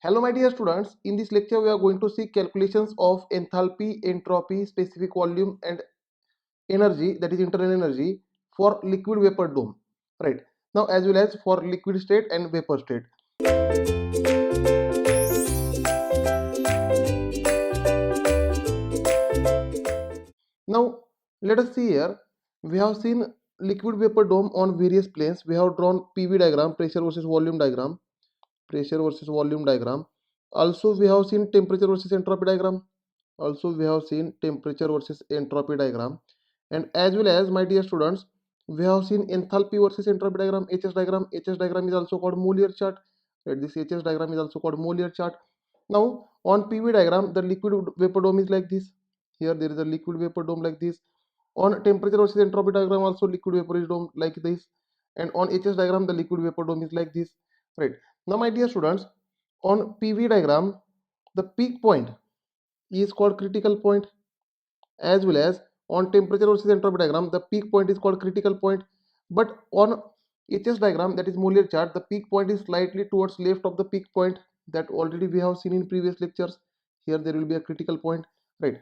Hello my dear students, in this lecture we are going to see calculations of enthalpy, entropy, specific volume and energy, that is internal energy, for liquid vapor dome, right? Now as well as for liquid state and vapor state. Now let us see here. We have seen liquid vapor dome on various planes. We have drawn PV diagram, pressure versus volume diagram, pressure versus volume diagram. Also we have seen temperature versus entropy diagram. Also we have seen temperature versus entropy diagram. And as well as, my dear students, we have seen enthalpy versus entropy diagram, HS diagram. HS diagram is also called Mollier chart. Right, this HS diagram is also called Mollier chart. Now on PV diagram, the liquid vapor dome is like this. Here there is a liquid vapor dome like this. On temperature versus entropy diagram also liquid vapor is dome like this. And on HS diagram the liquid vapor dome is like this. Right. Now my dear students, on PV diagram the peak point is called critical point, as well as on temperature versus entropy diagram the peak point is called critical point. But on HS diagram, that is Mollier chart, the peak point is slightly towards left of the peak point, that already we have seen in previous lectures. Here there will be a critical point, right?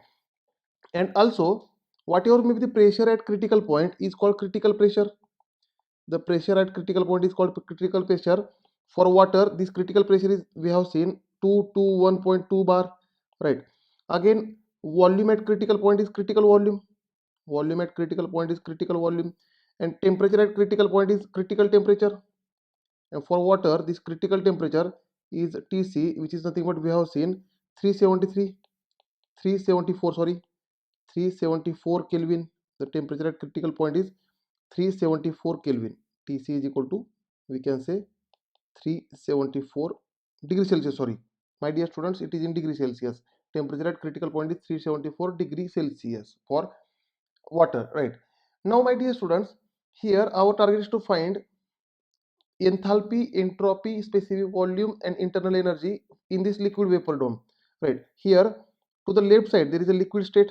And also whatever may be the pressure at critical point is called critical pressure. The pressure at critical point is called critical pressure. For water, this critical pressure is, we have seen, 2 to 1.2 bar, right? Again, volume at critical point is critical volume. Volume at critical point is critical volume. And temperature at critical point is critical temperature. And for water, this critical temperature is TC, which is nothing but we have seen 373 374 sorry 374 Kelvin. The temperature at critical point is 374 Kelvin. TC is equal to, we can say, 374 degree Celsius. Sorry, my dear students, it is in degree Celsius. Temperature at critical point is 374 degree Celsius for water, right? Now my dear students, here our target is to find enthalpy, entropy, specific volume and internal energy in this liquid vapor dome, right? Here to the left side there is a liquid state.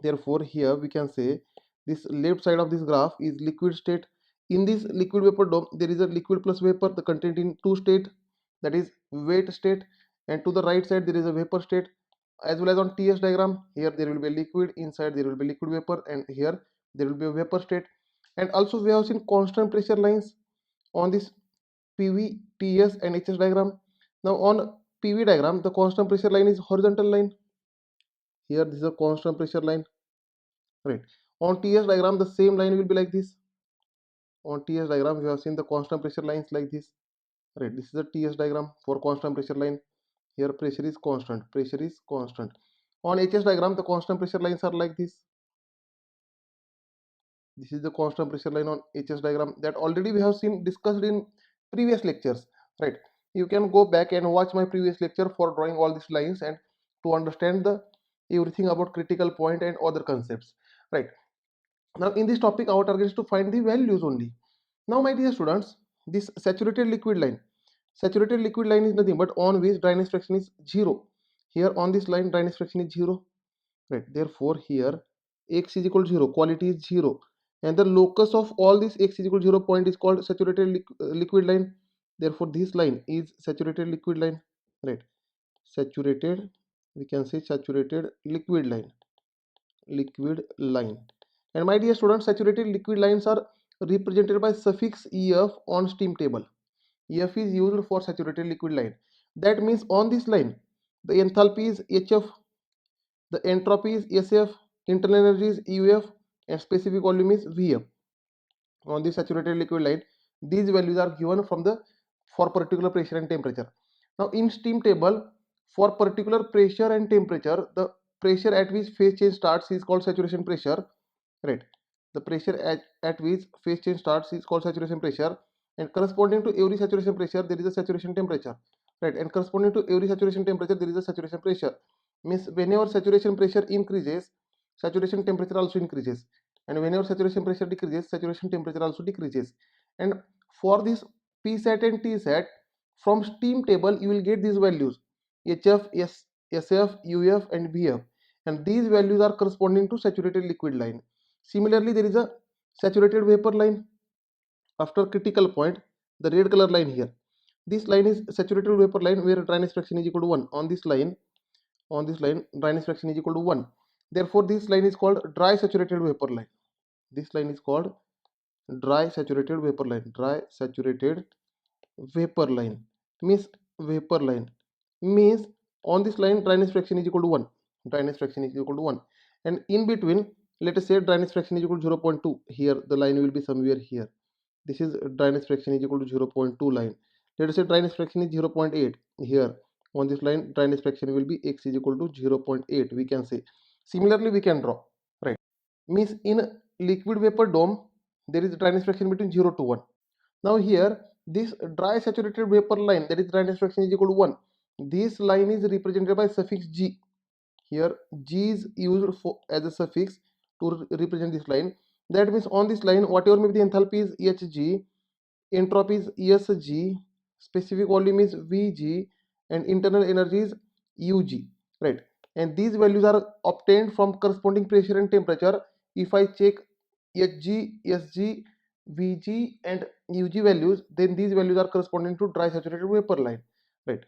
Therefore here we can say this left side of this graph is liquid state. In this liquid vapor dome there is a liquid plus vapor, the content in two state, that is wet state. And to the right side there is a vapor state. As well as on TS diagram, here there will be a liquid, inside there will be liquid vapor, and here there will be a vapor state. And also we have seen constant pressure lines on this PV, TS and HS diagram. Now on PV diagram the constant pressure line is horizontal line. Here this is a constant pressure line, right? On TS diagram the same line will be like this. On TS diagram we have seen the constant pressure lines like this, right? This is a TS diagram for constant pressure line. Here pressure is constant, pressure is constant. On HS diagram the constant pressure lines are like this. This is the constant pressure line on HS diagram, that already we have seen discussed in previous lectures, right? You can go back and watch my previous lecture for drawing all these lines and to understand the everything about critical point and other concepts, right? Now in this topic our target is to find the values only. Now my dear students, this saturated liquid line, saturated liquid line is nothing but on which dryness fraction is 0. Here on this line dryness fraction is 0, right? Therefore here x is equal to 0, quality is 0, and the locus of all this x is equal to 0 point is called saturated liquid line. Therefore this line is saturated liquid line, right? Saturated, we can say saturated liquid line, liquid line. And my dear students, saturated liquid lines are represented by suffix ef on steam table. Ef is used for saturated liquid line. That means on this line the enthalpy is hf, the entropy is sf, internal energy is uf, and specific volume is vf. On the saturated liquid line these values are given from the for particular pressure and temperature. Now in steam table, for particular pressure and temperature, the pressure at which phase change starts is called saturation pressure, right? The pressure at which phase change starts is called saturation pressure, and corresponding to every saturation pressure there is a saturation temperature, right? And corresponding to every saturation temperature there is a saturation pressure. Means whenever saturation pressure increases, saturation temperature also increases, and whenever saturation pressure decreases, saturation temperature also decreases. And for this Psat and Tsat, from steam table you will get these values hf, sf, uf and vf, and these values are corresponding to saturated liquid line. Similarly there is a saturated vapor line after critical point, the red color line here. this line is saturated vapor line where dryness fraction is equal to 1. On this line dryness fraction is equal to 1. Therefore this line is called dry saturated vapor line. This line is called dry saturated vapor line. Dry saturated vapor line means on this line dryness fraction is equal to 1. Dryness fraction is equal to 1, and in between let us say dryness fraction is equal to 0.2. Here the line will be somewhere here. This is dryness fraction is equal to 0.2 line. Let us say dryness fraction is 0.8. Here on this line dryness fraction will be x is equal to 0.8, we can say. Similarly we can draw, right? Means in liquid vapor dome there is dryness fraction between 0 to 1. Now here this dry saturated vapor line, that is dryness fraction is equal to 1. This line is represented by suffix g. Here g is used for as a suffix to represent this line. That means on this line whatever may be the enthalpy is hg, entropy is esg, specific volume is vg, and internal energy is ug, right? And these values are obtained from corresponding pressure and temperature. If I check hg, sg, vg and ug values, then these values are corresponding to dry saturated vapor line, right?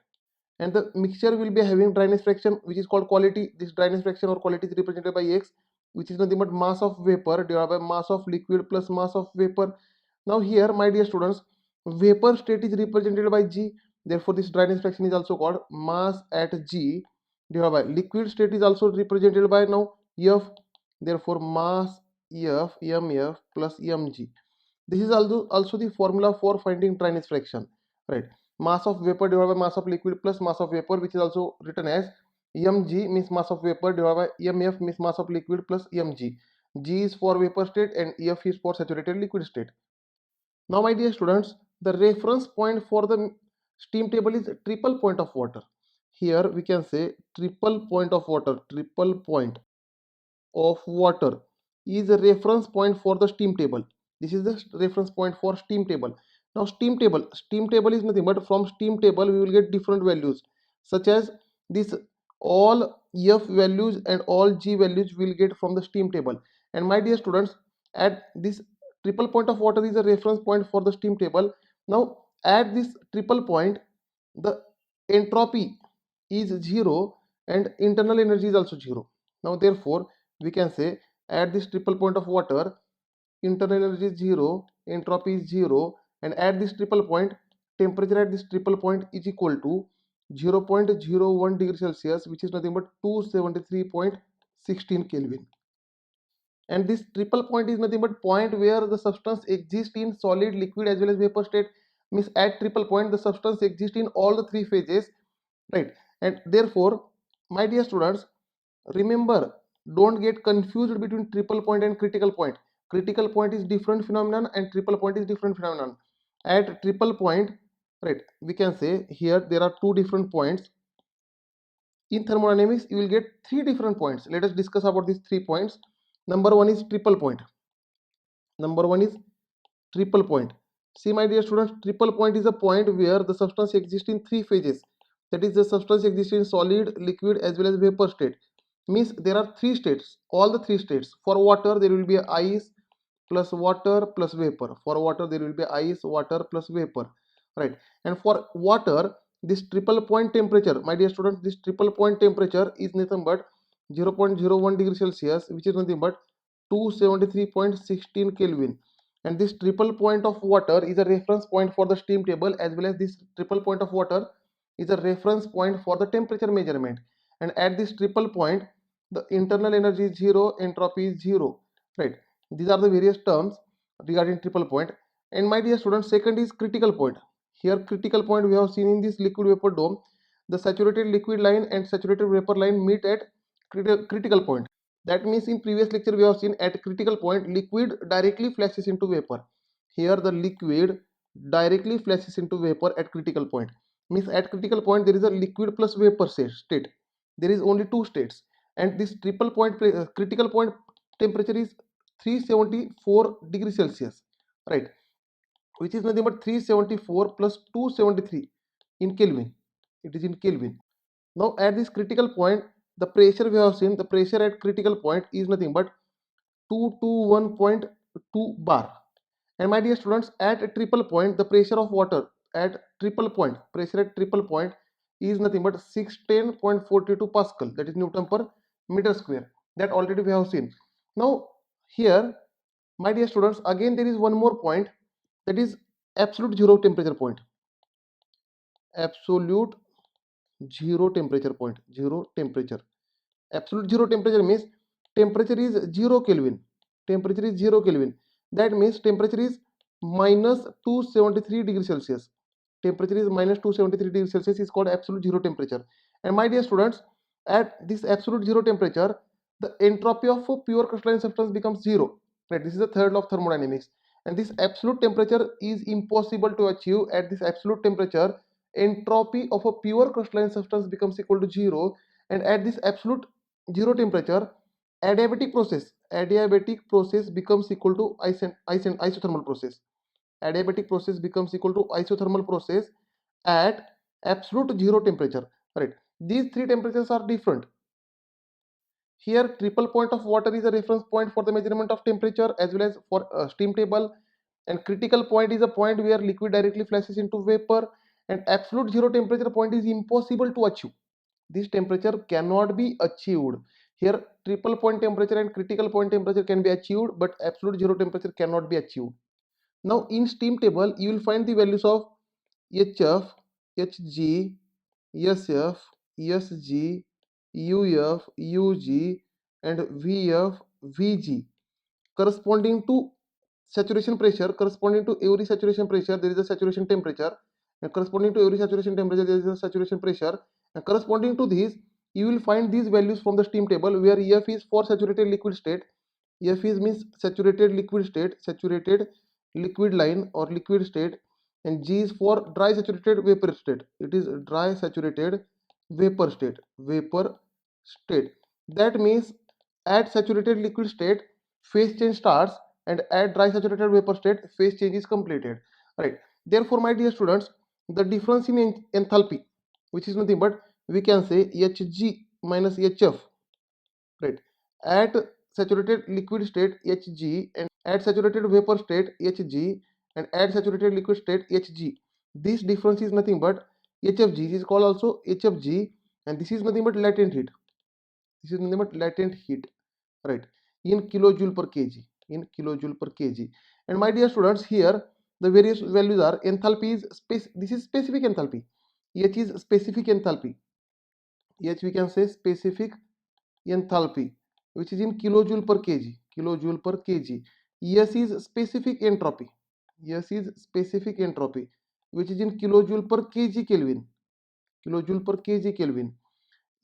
And the mixture will be having dryness fraction which is called quality. This dryness fraction or quality is represented by x, which is nothing but mass of vapor divided by mass of liquid plus mass of vapor. Now here my dear students, vapor state is represented by g, therefore this dryness fraction is also called mass at g divided by liquid state is also represented by now f, therefore mass f mf plus mg. This is also the formula for finding dryness fraction, right? Mass of vapor divided by mass of liquid plus mass of vapor, which is also written as mg, means mass of vapor, divided by mf, means mass of liquid, plus mg. G is for vapor state and f is for saturated liquid state. Now my dear students, the reference point for the steam table is triple point of water. Here we can say triple point of water is a reference point for the steam table. This is the reference point for steam table. Now steam table is nothing but from steam table we will get different values, such as this all f values and all g values will get from the steam table. And my dear students, at this triple point of water is a reference point for the steam table. Now at this triple point the entropy is 0 and internal energy is also 0. Now therefore we can say at this triple point of water internal energy is 0, entropy is 0, and at this triple point temperature at this triple point is equal to 0.01 degree Celsius, which is nothing but 273.16 Kelvin. And this triple point is nothing but point where the substance exists in solid, liquid as well as vapor state. Means at triple point the substance exists in all the three phases, right? And therefore my dear students, remember, don't get confused between triple point and critical point. Critical point is different phenomenon and triple point is different phenomenon. At triple point, right, we can say here there are two different points. In thermodynamics you will get three different points. Let us discuss about these 3 points. Number one is triple point. See my dear students, triple point is a point where the substance exists in three phases. That is, the substance exists in solid, liquid as well as vapor state. Means there are three states, all the three states. For water there will be ice plus water plus vapor. For water there will be ice, water plus vapor, right? And for water, this triple point temperature, my dear students, this triple point temperature is nothing but 0.01 degree Celsius, which is nothing but 273.16 Kelvin. And this triple point of water is a reference point for the steam table, as well as this triple point of water is a reference point for the temperature measurement. And at this triple point the internal energy is 0, entropy is 0, right? These are the various terms regarding triple point. And my dear students, second is critical point. Here critical point we have seen in this liquid vapor dome, the saturated liquid line and saturated vapor line meet at critical point. That means in previous lecture we have seen at critical point liquid directly flashes into vapor. Here the liquid directly flashes into vapor at critical point. Means at critical point there is a liquid plus vapor state. There is only two states, and this triple point critical point temperature is 374 degrees Celsius, right? Which is nothing but 374 plus 273 in Kelvin. It is in Kelvin. Now at this critical point, the pressure we have seen, the pressure at critical point is nothing but 221.2 bar. And my dear students, at a triple point the pressure of water, at triple point, pressure at triple point is nothing but 610.42 Pascal, that is Newton per meter square. That already we have seen. Now here, my dear students, again there is one more point, that is absolute zero temperature point. Absolute zero temperature point. Zero temperature. Absolute zero temperature means temperature is 0 Kelvin. Temperature is 0 Kelvin. That means temperature is minus 273 degrees Celsius. Temperature is minus 273 degrees Celsius is called absolute zero temperature. And my dear students, at this absolute zero temperature, the entropy of a pure crystalline substance becomes zero. Right? This is the third law of thermodynamics. And this absolute temperature is impossible to achieve. At this absolute temperature, entropy of a pure crystalline substance becomes equal to zero. And at this absolute zero temperature, adiabatic process becomes equal to isothermal process. Adiabatic process becomes equal to isothermal process at absolute zero temperature. Right? These three temperatures are different. Here triple point of water is a reference point for the measurement of temperature as well as for steam table, and critical point is a point where liquid directly flashes into vapor, and absolute zero temperature point is impossible to achieve. This temperature cannot be achieved. Here triple point temperature and critical point temperature can be achieved, but absolute zero temperature cannot be achieved. Now in steam table you will find the values of HF, HG, SF, SG, UF, UG and VF, VG corresponding to saturation pressure. Corresponding to every saturation pressure there is a saturation temperature, and corresponding to every saturation temperature there is a saturation pressure, and corresponding to these you will find these values from the steam table, where F is for saturated liquid state. F is means saturated liquid state, saturated liquid line or liquid state, and G is for dry saturated vapor state. It is dry saturated vapor state, vapor state. That means at saturated liquid state phase change starts, and at dry saturated vapor state phase change is completed. Right? Therefore my dear students, the difference in enthalpy, which is nothing but we can say Hg minus Hf, right, at saturated liquid state Hg, and at saturated vapor state Hg, and at saturated liquid state Hg. This difference is nothing but Hfg. This is called also Hfg, and this is nothing but latent heat. This is nothing but latent heat, right, in kilojoule per kg, in kilojoule per kg. And my dear students, here the various values are enthalpy is this is specific enthalpy. H is specific enthalpy. H we can say specific enthalpy, which is in kilojoule per kg, kilojoule per kg. S is specific entropy. S is specific entropy, which is in kilojoule per kg Kelvin, kilojoule per kg Kelvin.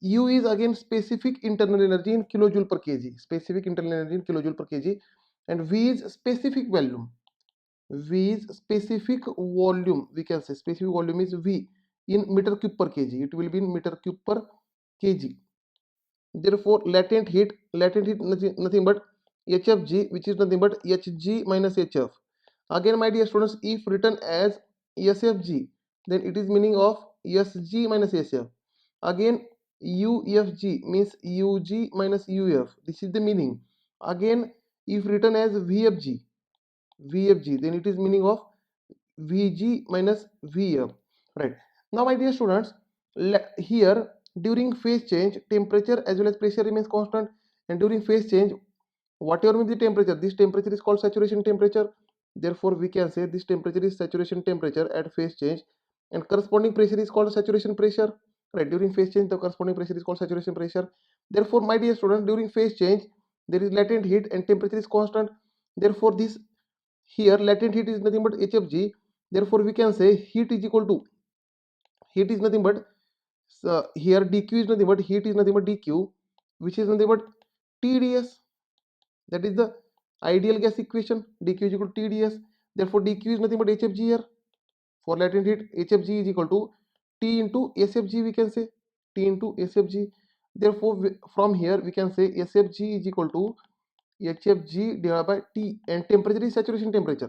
U is again specific internal energy in kilojoule per kg, specific internal energy in kilojoule per kg, and V is specific volume. V is specific volume. We can say specific volume is V in meter cube per kg. It will be in meter cube per kg. Therefore, latent heat nothing but Hfg, which is nothing but Hg minus Hf. Again, my dear students, if written as Sfg, then it is meaning of Sg minus Sf. Again, Ufg means Ug minus Uf. This is the meaning. Again, if written as Vfg, then it is meaning of Vg minus Vf. Right. Now, my dear students, here during phase change, temperature as well as pressure remains constant, and during phase change, whatever may be the temperature, this temperature is called saturation temperature. Therefore, we can say this temperature is saturation temperature at phase change, and corresponding pressure is called saturation pressure. Right, during phase change, the corresponding pressure is called saturation pressure. Therefore, my dear students, during phase change, there is latent heat and temperature is constant. Therefore, this here latent heat is nothing but Hfg. Therefore, we can say heat is equal to, heat is nothing but here dq is nothing but, heat is nothing but dq, which is nothing but TdS. That is the ideal gas equation. dq is equal to TdS. Therefore, dq is nothing but Hfg here. For latent heat, Hfg is equal to T into Sfg, we can say T into Sfg. Therefore, from here we can say Sfg is equal to Hfg divided by T, and temperature is saturation temperature.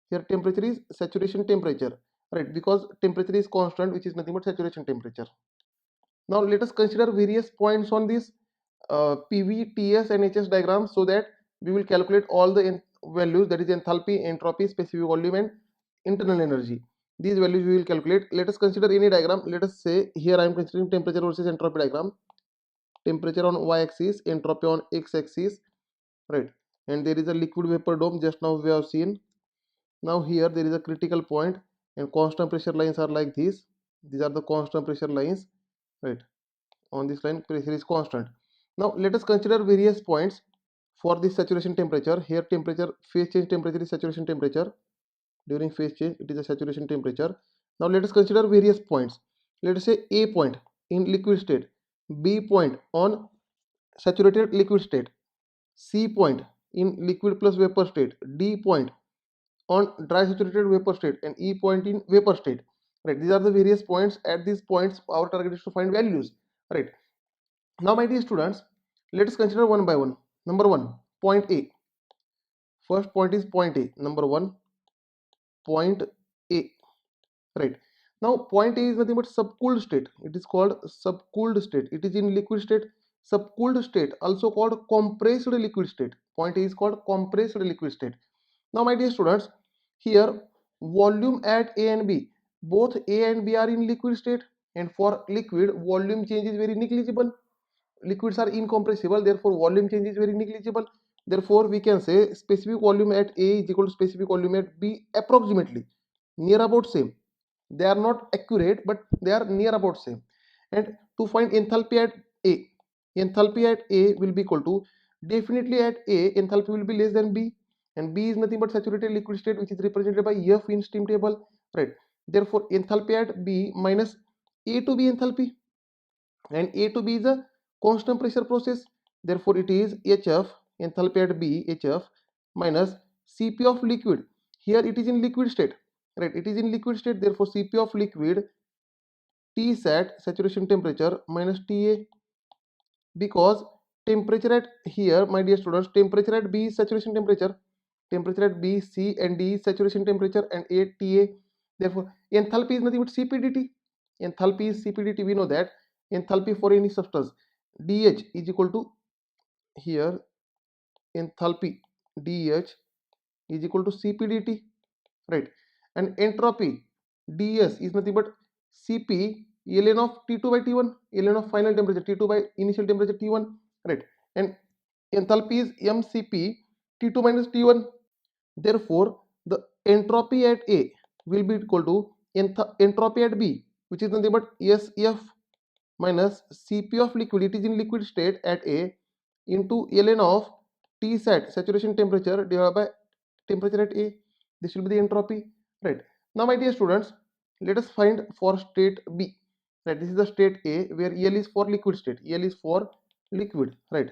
Here temperature is saturation temperature, right, because temperature is constant, which is nothing but saturation temperature. Now let us consider various points on this PV, TS and HS diagram, so that we will calculate all the values, that is enthalpy, entropy, specific volume and internal energy. These values we will calculate. Let us consider any diagram. Let us say here I am considering temperature versus entropy diagram. Temperature on y-axis, entropy on x-axis, right? And there is a liquid vapor dome. Just now we have seen. Now here there is a critical point, and constant pressure lines are like this. These are the constant pressure lines, right? On this line pressure is constant. Now let us consider various points for this saturation temperature. Here temperature, phase change temperature is saturation temperature. During phase change it is a saturation temperature. Now let us consider various points. Let us say A point in liquid state, B point on saturated liquid state, C point in liquid plus vapor state, D point on dry saturated vapor state, and E point in vapor state, right? These are the various points. At these points our target is to find values, right? Now my dear students, let us consider one by one. Number one, point A. First point is point A. Number one, point A, right? Now point A is nothing but subcooled state. It is called subcooled state. It is in liquid state. Subcooled state, also called compressed liquid state. Point A is called compressed liquid state. Now my dear students, here volume at A and B, both A and B are in liquid state, and for liquid volume change is very negligible. Liquids are incompressible, therefore volume change is very negligible. Therefore we can say specific volume at A is equal to specific volume at B approximately, near about same. They are not accurate, but they are near about same. And to find enthalpy at A, enthalpy at A will be equal to, definitely at A enthalpy will be less than B, and B is nothing but saturated liquid state, which is represented by F in steam table, right? Therefore enthalpy at B minus A to B enthalpy, and A to B is a constant pressure process. Therefore it is HF, enthalpy at B, HF minus Cp of liquid. Here it is in liquid state, right? It is in liquid state, therefore Cp of liquid, T sat saturation temperature minus Ta, because temperature at here, my dear students, temperature at B is saturation temperature, temperature at B, C and D is saturation temperature, and A Ta. Therefore enthalpy is nothing but Cp/dT. Enthalpy is Cp/dT. We know that enthalpy for any substance, dH is equal to, here enthalpy dH is equal to Cp/dT, right? And entropy ds is nothing but Cp ln of T2 by T1, ln of final temperature T2 by initial temperature T1, right? And enthalpy is mCp T2 minus T1. Therefore the entropy at A will be equal to entropy at B, which is nothing but SF minus Cp of liquid, it is in liquid state at A, into ln of T sat saturation temperature divided by temperature at A. This will be the entropy, right? Now my dear students, let us find for state B, right? This is the state A where L is for liquid state, L is for liquid, right?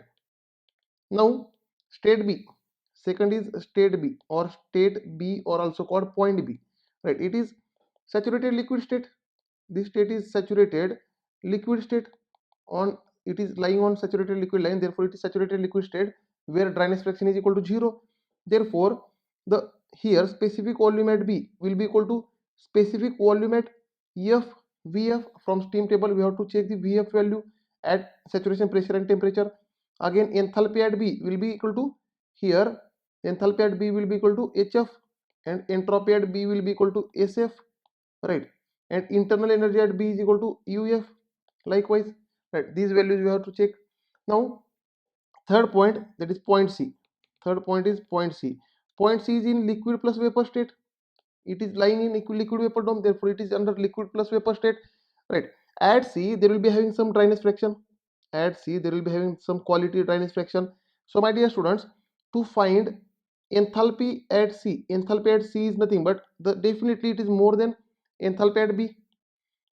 Now state B, second is state B, or state B, or also called point B, right? It is saturated liquid state. This state is saturated liquid state, on it is lying on saturated liquid line, therefore it is saturated liquid state where dryness fraction is equal to 0. Therefore the here specific volume at B will be equal to specific volume at F Vf. From steam table we have to check the Vf value at saturation pressure and temperature. Again enthalpy at B will be equal to, here enthalpy at B will be equal to Hf, and entropy at B will be equal to Sf, right? And internal energy at B is equal to UF likewise, right? These values we have to check. Now third point, that is point C. Third point is point C. Point C is in liquid plus vapor state. It is lying in liquid vapor dome, therefore it is under liquid plus vapor state, right? At C there will be having some dryness fraction. At C there will be having some quality dryness fraction. So my dear students, to find enthalpy at C, enthalpy at C is nothing but the, definitely it is more than enthalpy at B.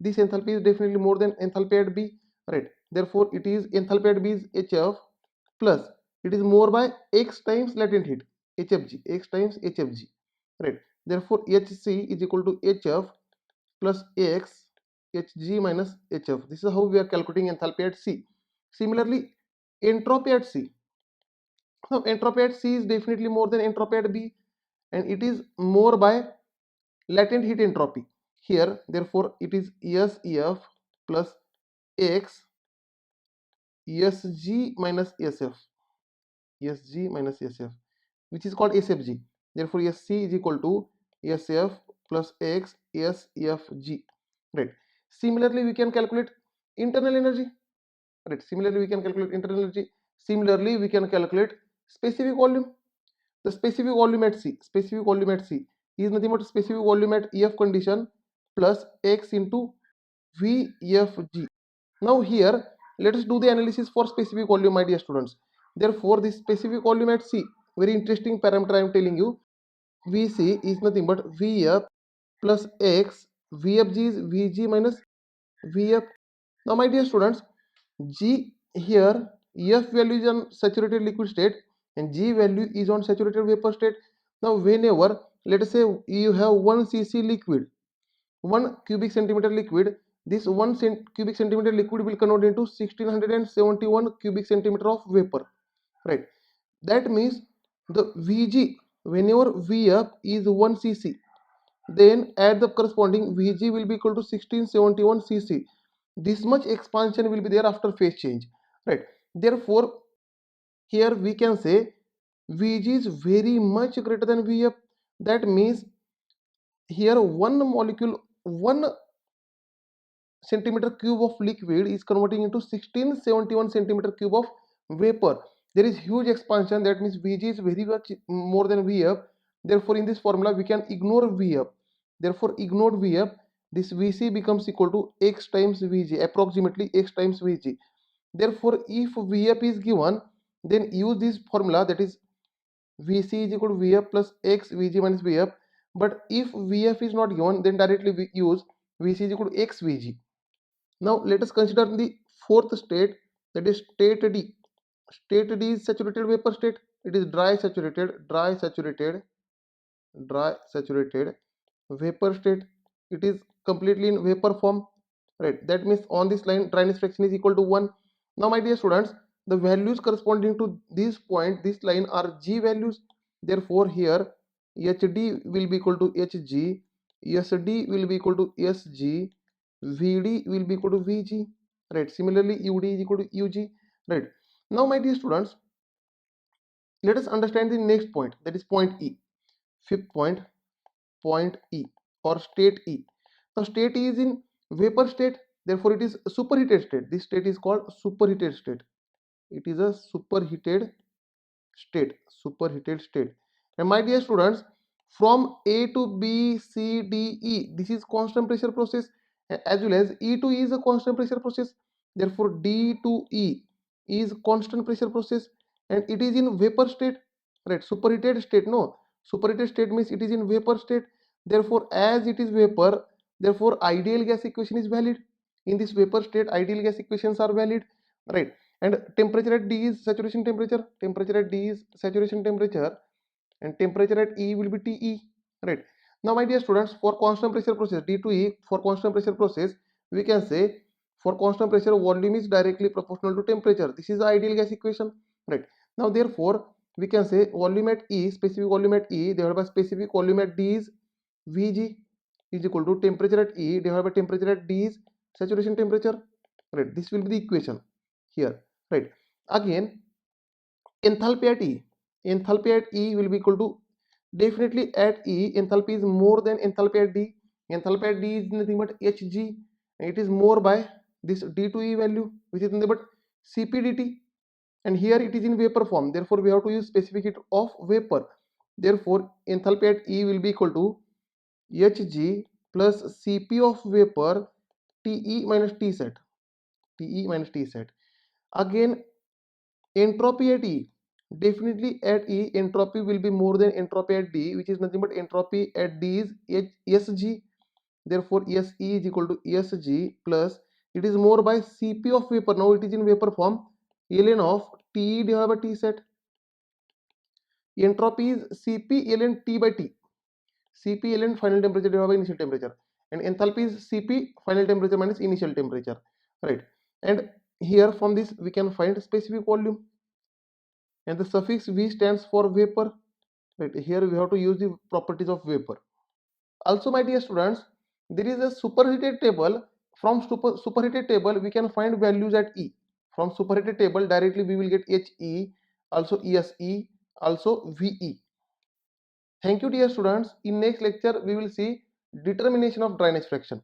This enthalpy is definitely more than enthalpy at B, right? Therefore it is enthalpy at B is HF plus, it is more by x times latent heat, HFG, x times HFG, right? Therefore HC is equal to HF plus x Hg minus HF. This is how we are calculating enthalpy at C. Similarly entropy at C, now entropy at C is definitely more than entropy at B, and it is more by latent heat entropy here. Therefore it is SEF plus x Sg minus Sf, Sg minus Sf, which is called SFG. Therefore Sc is equal to Sf plus x SFG, right? Similarly, we can calculate internal energy, right? Similarly, we can calculate internal energy. Similarly, we can calculate specific volume. The specific volume at C, specific volume at C is nothing but specific volume at EF condition plus X into VFG. Now here, let us do the analysis for specific volume, my dear students. Therefore, this specific volume at C, very interesting parameter I am telling you. Vc is nothing but Vf plus X. Vfg is Vg minus Vf. Now, my dear students, G here, F value is on saturated liquid state and G value is on saturated vapor state. Now, whenever, let us say you have 1 cc liquid, 1 cubic centimeter liquid, this 1 cubic centimeter liquid will convert into 1671 cubic centimeter of vapor, right? That means the Vg, whenever Vf is 1 cc, then at the corresponding Vg will be equal to 1671 cc. This much expansion will be there after phase change, right? Therefore, here we can say Vg is very much greater than Vf. That means here one molecule, 1 centimeter cube of liquid is converting into 1671 centimeter cube of vapor. There is huge expansion. That means Vg is very much more than Vf. Therefore, in this formula we can ignore Vf. Therefore, ignored Vf, this Vc becomes equal to X times Vg, approximately X times Vg. Therefore, if Vf is given, then use this formula, that is Vc is equal to Vf plus X Vg minus Vf. But if Vf is not given, then directly we use Vc is equal to X Vg. Now let us consider the fourth state, that is state D. State D is saturated vapor state. It is dry saturated vapor state. It is completely in vapor form, right? That means on this line dryness fraction is equal to 1. Now, my dear students, the values corresponding to this point, this line, are G values. Therefore, here HD will be equal to Hg, SD will be equal to Sg, Vd will be equal to Vg, right? Similarly, Ud is equal to Ug, right? Now, my dear students, let us understand the next point, that is point E. Fifth point, point E or state E. Now, state E is in vapor state, therefore it is superheated state. This state is called superheated state. It is a superheated state. And my dear students, from A to B, C, D, E, this is constant pressure process, as well as E to E is a constant pressure process. Therefore, D to E is constant pressure process, and it is in vapor state, right? Superheated state, no. Superheated state means it is in vapor state. Therefore, as it is vapor, therefore ideal gas equation is valid. In this vapor state, ideal gas equations are valid, right? And temperature at D is saturation temperature. Temperature at D is saturation temperature, and temperature at E will be TE, right? Now, my dear students, for constant pressure process D to E, for constant pressure process, we can say for constant pressure volume is directly proportional to temperature. This is the ideal gas equation, right? Now, therefore, we can say volume at E, specific volume at E divided by specific volume at D is Vg is equal to temperature at E divided by temperature at D is saturation temperature, right? This will be the equation here, right? Again, enthalpy at E, enthalpy at E will be equal to, definitely at E enthalpy is more than enthalpy at D. Enthalpy at D is nothing but Hg, and it is more by this D to E value, which is nothing but Cp dt, and here it is in vapor form. Therefore, we have to use specific heat of vapor. Therefore, enthalpy at E will be equal to Hg plus Cp of vapor Te minus Tsat. Te minus Tsat. Again, entropy at E, definitely at E entropy will be more than entropy at D, which is nothing but entropy at D is Sg. Therefore, Se is equal to Sg plus, it is more by Cp of vapor. Now it is in vapor form, ln of Te divided by Tsat. Entropy is Cp ln T by T. Cp ln final temperature divided by initial temperature, and enthalpy is Cp final temperature minus initial temperature, right? And here from this we can find specific volume, and the suffix V stands for vapor, right? Here we have to use the properties of vapor. Also, my dear students, there is a superheated table. From superheated table we can find values at E. From superheated table directly we will get He, also Se, also Ve. Thank you, dear students. In next lecture we will see determination of drainage fraction.